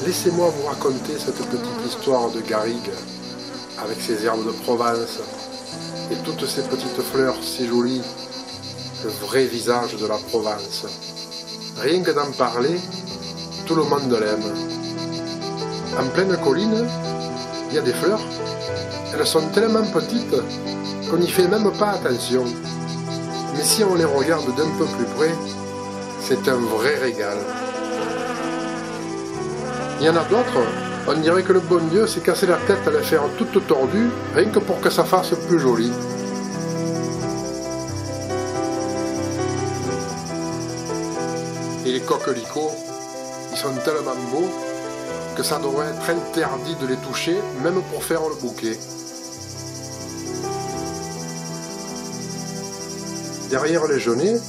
Laissez-moi vous raconter cette petite histoire de garrigue, avec ses herbes de Provence, et toutes ces petites fleurs si jolies, le vrai visage de la Provence. Rien que d'en parler, tout le monde l'aime. En pleine colline, il y a des fleurs, elles sont tellement petites qu'on n'y fait même pas attention. Mais si on les regarde d'un peu plus près, c'est un vrai régal. Il y en a d'autres, on dirait que le bon Dieu s'est cassé la tête à les faire toutes tordues, rien que pour que ça fasse plus joli. Et les coquelicots, ils sont tellement beaux que ça devrait être interdit de les toucher, même pour faire le bouquet. Derrière les genêts,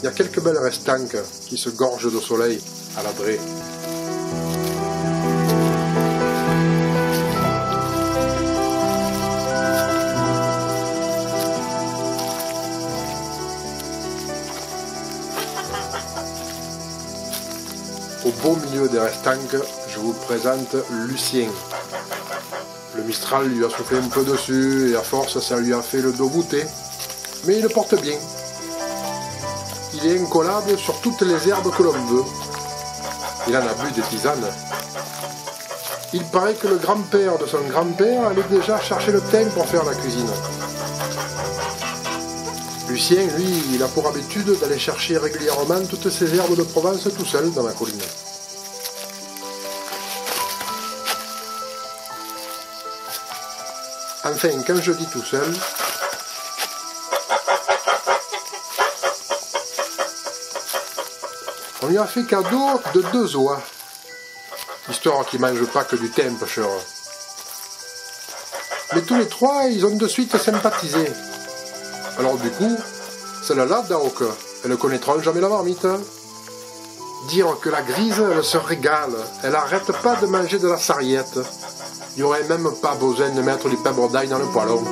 il y a quelques belles restanques qui se gorgent de soleil à la draie. Au beau milieu des restanques, je vous présente Lucien. Le Mistral lui a soufflé un peu dessus et à force ça lui a fait le dos voûté. Mais il le porte bien. Il est incollable sur toutes les herbes que l'on veut. Il en a bu des tisanes. Il paraît que le grand-père de son grand-père allait déjà chercher le thym pour faire la cuisine. Lucien, lui, il a pour habitude d'aller chercher régulièrement toutes ces herbes de Provence tout seul dans la colline. Enfin, quand je dis tout seul, on lui a fait cadeau de 2 oies, histoire qu'il ne mange pas que du thym, pêcheur. Mais tous les 3, ils ont de suite sympathisé. Alors du coup, celle-là, Daok, elle ne connaîtra jamais la marmite. Dire que la grise, elle se régale, elle n'arrête pas de manger de la sarriette. Il n'y aurait même pas besoin de mettre du pèbre d'ail dans le poêlon.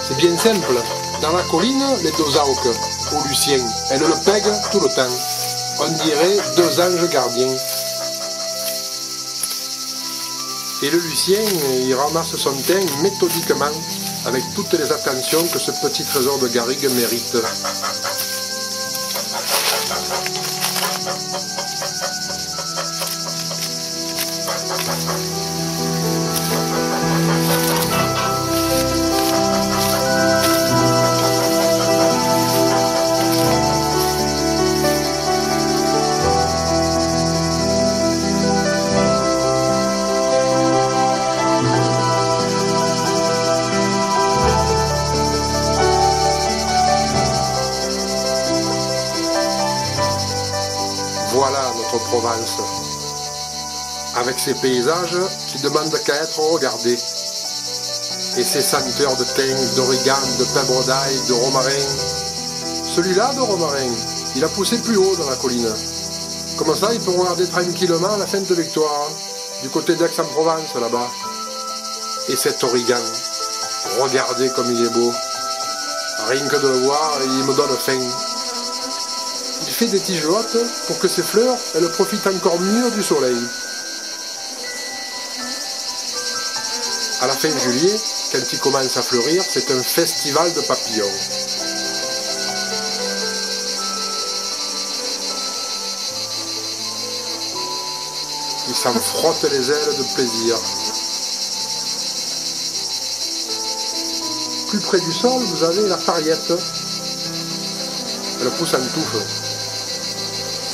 C'est bien simple. Dans la colline, les 2 Auk, ou Lucien, elles le pèguent tout le temps. On dirait 2 anges gardiens. Et le Lucien, il ramasse son thym méthodiquement, avec toutes les attentions que ce petit trésor de garrigue mérite. Voilà notre Provence, avec ses paysages qui demandent qu'à être regardés, et ses senteurs de thym, d'origan, de pèbre d'ail, de romarin. Celui-là de romarin, il a poussé plus haut dans la colline. Comme ça, il peut regarder tranquillement la Sainte Victoire, du côté d'Aix-en-Provence, là-bas. Et cet origan, regardez comme il est beau. Rien que de le voir, il me donne faim. Il fait des tiges hautes pour que ces fleurs, elles profitent encore mieux du soleil. À la fin juillet, quand il commence à fleurir, c'est un festival de papillons. Il s'en frotte les ailes de plaisir. Plus près du sol, vous avez la pariette. Elle pousse en touffe.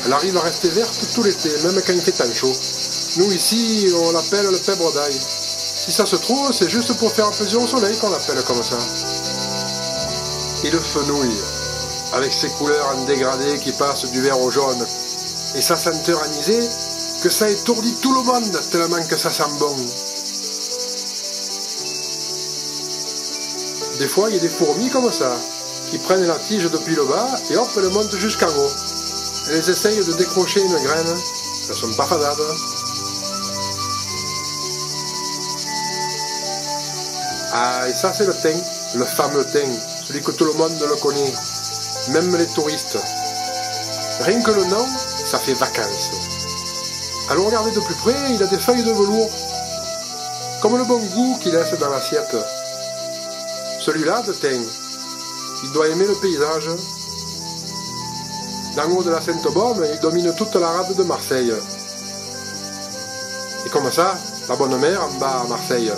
Elle arrive à rester verte tout l'été, même quand il fait tant chaud. Nous ici, on l'appelle le pèbre d'ail. Si ça se trouve, c'est juste pour faire plaisir au soleil qu'on l'appelle comme ça. Et le fenouil, avec ses couleurs en dégradé qui passent du vert au jaune, et sa senteur anisée, que ça étourdit tout le monde tellement que ça sent bon. Des fois, il y a des fourmis comme ça, qui prennent la tige depuis le bas et hop, elles montent jusqu'en haut. Elles essayent de décrocher une graine, elles sont pas fadables. Ah, et ça c'est le thym, le fameux thym, celui que tout le monde le connaît, même les touristes. Rien que le nom, ça fait vacances. Allons regarder de plus près, il a des feuilles de velours, comme le bon goût qu'il laisse dans l'assiette. Celui-là, de thym, il doit aimer le paysage. D'en haut de la Sainte-Baume, il domine toute la rade de Marseille. Et comme ça, la bonne mère en bas à Marseille,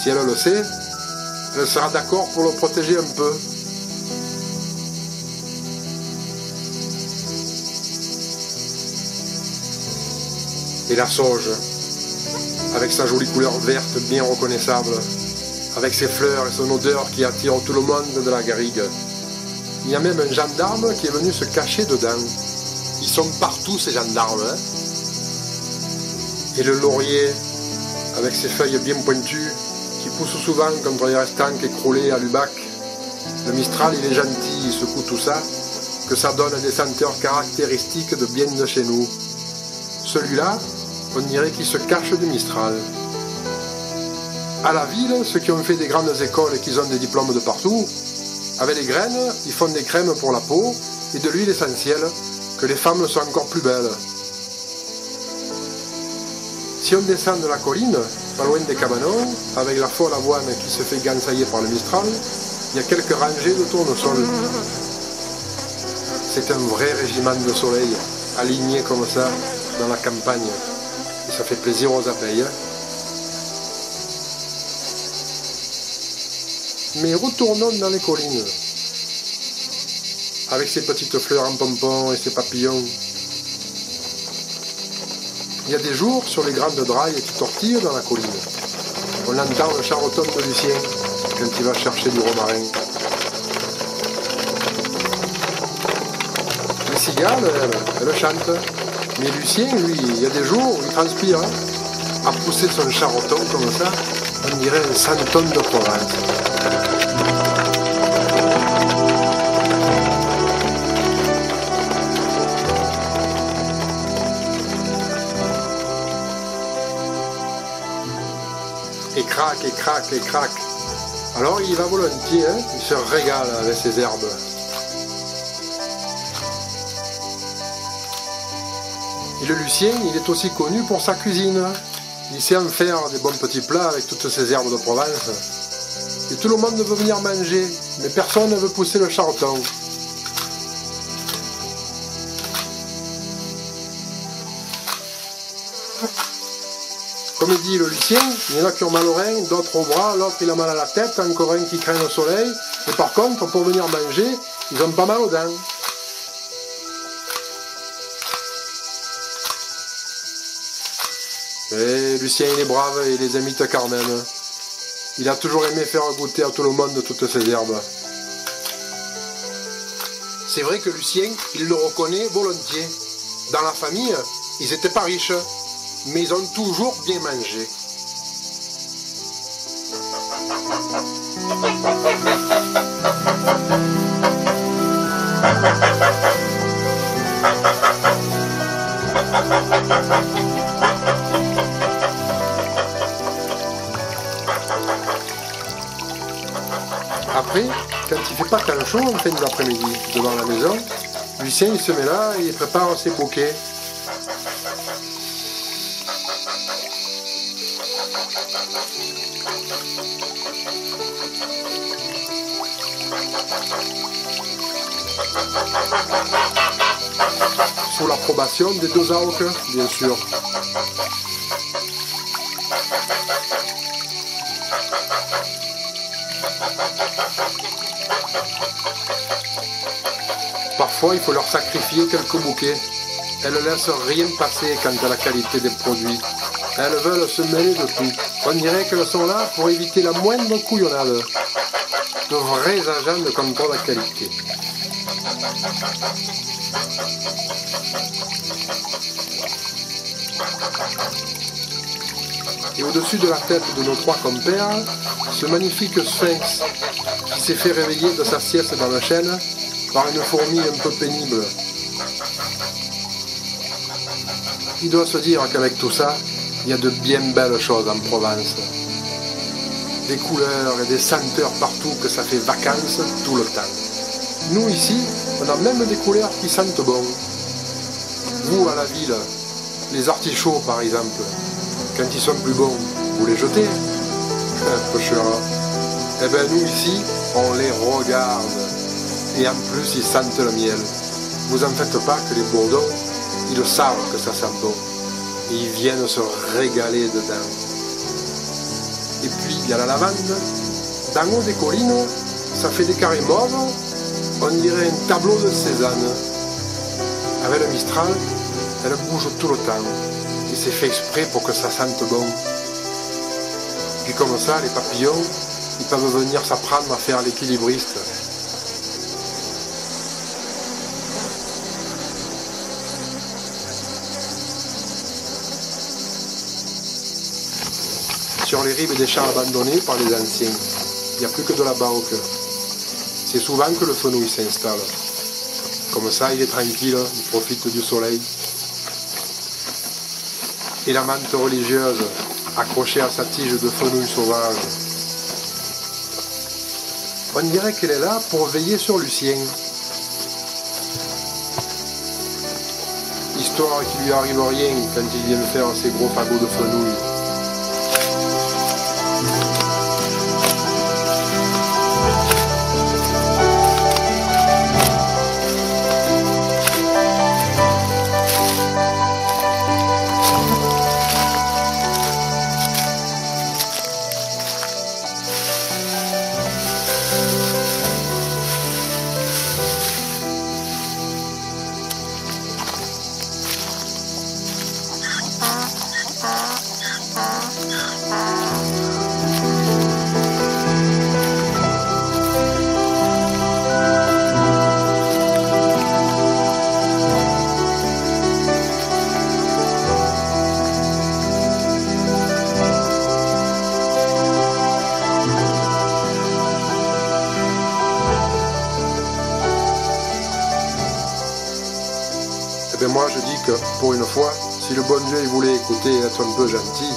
si elle le sait, elle sera d'accord pour le protéger un peu. Et la sauge, avec sa jolie couleur verte bien reconnaissable, avec ses fleurs et son odeur qui attire tout le monde de la garrigue. Il y a même un gendarme qui est venu se cacher dedans. Ils sont partout ces gendarmes. Hein. Et le laurier, avec ses feuilles bien pointues, qui poussent souvent contre les restants écroulés à Lubac. Le mistral, il est gentil, il secoue tout ça, que ça donne des senteurs caractéristiques de bien de chez nous. Celui-là, on dirait qu'il se cache du mistral. À la ville, ceux qui ont fait des grandes écoles et qui ont des diplômes de partout, avec les graines, ils font des crèmes pour la peau et de l'huile essentielle, que les femmes sont encore plus belles. Si on descend de la colline, pas loin des cabanons, avec la folle avoine qui se fait gansailler par le mistral, il y a quelques rangées de tournesols. C'est un vrai régiment de soleil, aligné comme ça, dans la campagne. Et ça fait plaisir aux abeilles. Mais retournons dans les collines, avec ses petites fleurs en pompons et ses papillons. Il y a des jours, sur les grandes drailles qui tortillent dans la colline, on entend le charoton de Lucien quand il va chercher du romarin. Les cigales, elles chantent, mais Lucien, lui, il y a des jours où il transpire, hein, à pousser son charoton comme ça, on dirait un santon de Provence. Et craque, et craque, et craque. Alors il va volontiers, hein, il se régale avec ses herbes. Et le Lucien, il est aussi connu pour sa cuisine. Il sait en faire des bons petits plats avec toutes ces herbes de Provence. Et tout le monde veut venir manger, mais personne ne veut pousser le charoton. Comme dit le Lucien, il y en a qui ont mal au rein, d'autres au bras, l'autre il a mal à la tête, encore un qui craint le soleil. Et par contre, pour venir manger, ils ont pas mal aux dents. Et Lucien il est brave et il les imite quand même. Il a toujours aimé faire goûter à tout le monde toutes ces herbes. C'est vrai que Lucien, il le reconnaît volontiers. Dans la famille, ils n'étaient pas riches, mais ils ont toujours bien mangé. Après, quand il fait pas tant chaud en fin d'après-midi, devant la maison, Lucien il se met là et il prépare ses bouquets. Sous l'approbation des deux autres, bien sûr. Parfois, il faut leur sacrifier quelques bouquets. elles laissent rien passer quant à la qualité des produits. Elles veulent se mêler de tout. On dirait qu'elles sont là pour éviter la moindre couillonnade. De vrais agents de contrôle de qualité. Et au-dessus de la tête de nos trois compères, ce magnifique sphinx qui s'est fait réveiller de sa sieste dans la chêne par une fourmi un peu pénible. Il doit se dire qu'avec tout ça, il y a de bien belles choses en Provence. Des couleurs et des senteurs partout que ça fait vacances tout le temps. Nous ici, on a même des couleurs qui sentent bon. Vous à la ville, les artichauts par exemple, quand ils sont plus bons, vous les jetez, pêcheur. Eh bien nous ici, on les regarde. Et en plus, ils sentent le miel. Vous en faites pas que les Bourdons, ils savent que ça sent bon. Et ils viennent se régaler dedans. Et puis, il y a la lavande. D'en haut des collines, ça fait des carrés mauves. On dirait un tableau de Cézanne. Avec le Mistral, elle bouge tout le temps. Et c'est fait exprès pour que ça sente bon. Puis comme ça, les papillons, ils peuvent venir s'apprendre à faire l'équilibriste. Sur les rives des champs abandonnés par les anciens, il n'y a plus que de la bauque. C'est souvent que le fenouil s'installe. Comme ça, il est tranquille, il profite du soleil. Et la menthe religieuse, accrochée à sa tige de fenouil sauvage. On dirait qu'elle est là pour veiller sur Lucien. Histoire qu'il lui arrive rien quand il vient faire ses gros fagots de fenouil. Eh bien moi je dis que, pour une fois, si le bon Dieu il voulait écouter et être un peu gentil,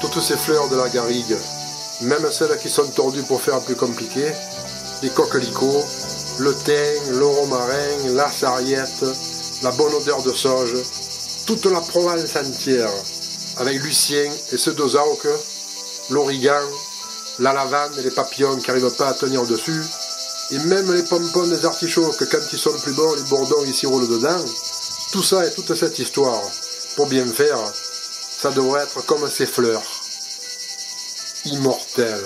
toutes ces fleurs de la garrigue, même celles qui sont tordues pour faire plus compliqué, les coquelicots, le thym, le romarin, la sarriette, la bonne odeur de sauge, toute la Provence entière, avec Lucien et ses deux auques, l'origan, la lavande et les papillons qui n'arrivent pas à tenir dessus, et même les pompons des artichauts que quand ils sont plus bons, les bourdons ici roulent dedans. Tout ça et toute cette histoire, pour bien faire, ça devrait être comme ces fleurs, immortelles.